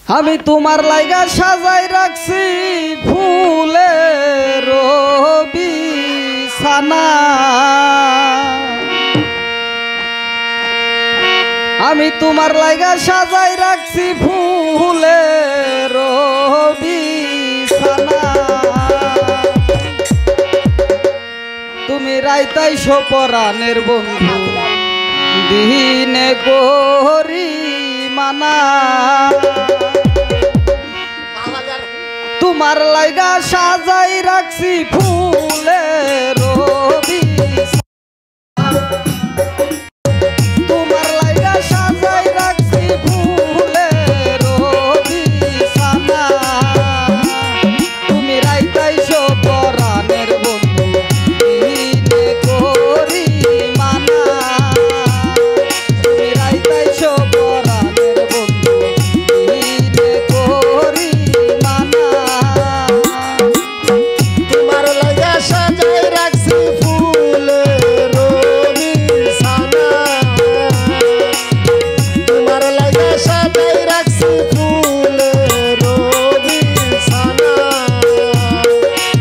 আমি তোমার লাইগা সাজাই রাখছি ফুলের বিছানা, আমি তোমার লাইগা সাজাই রাখছি ফুলের বিছানা। তুমি রাইতাইছো পরাণের বন্ধু দিনে গরি মানা, তোমার লাইগা সাজাই রাখছি ফুলের বিছানা, তোমার লাইগা সাজাই রাখছি ফুলের বিছানা। তুমি রাইতাইছো পরাণের বন্ধু দিনে গরি মানা, তুমি রাইতাইছো পরাণের বন্ধু দিনে গরি মানা। তোমার লাগা সাজাই রাখছি ফুলের বিছানা, তোমার লাগা সাজাই রাখছি ফুলের বিছানা।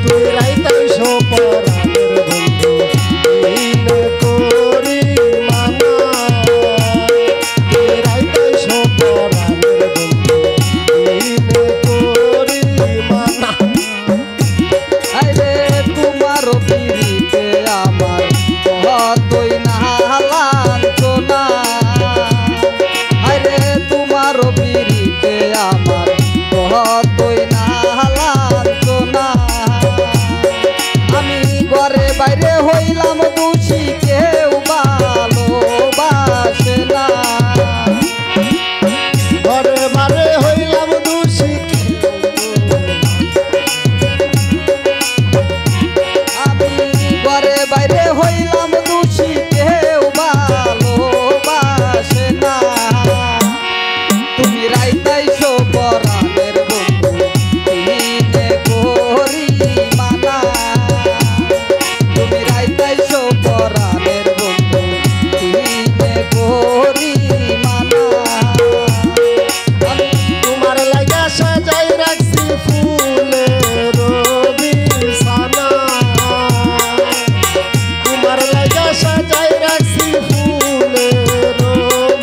তুই রাইতাইছো পরাণের বন্ধু দিনে গরি মানা, তুই রাইতাইছো পরাণের বন্ধু দিনে গরি মানা। আইরে তোমার পিরিতে আমার কতই না লাঞ্ছনা, আইরে তোমার পিরিতে আমার কতই না লাঞ্ছনা। আমি ঘরে বাইরে হইলাম দোষী, কেউ ভালোবাসে না। ঘরে বারে হইলাম দোষী, আমি ঘরে বাইরে হইলাম দোষী, কেউ ভালোবাসে না। তুমি রাইতাইছো পরাণের বন্ধু দিনে গরি মানা, তুমি রাইতাইছো পরাণের বন্ধু দিনে গরি মানা। তোমার লাগা সাজাই রাখছি ফুলের বিছানা, তোমার লাগা সাজাই রাখছি ফুলের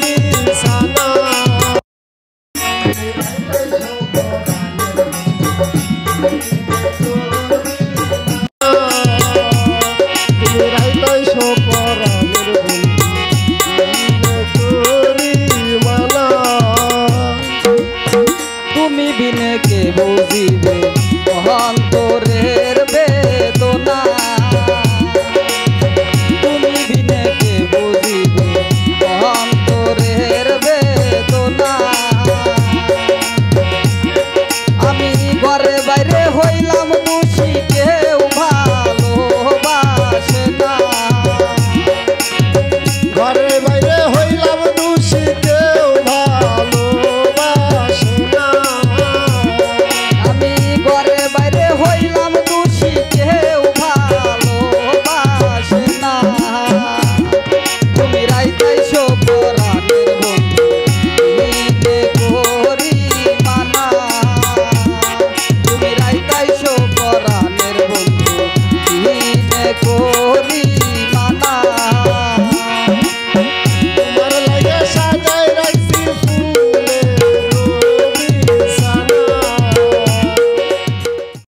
বিছানা। তুমি রাইতাইছো পরাণের বন্ধু দিনে গরি মানা। তুমি বিনে কে বুঝিবে অন্তরে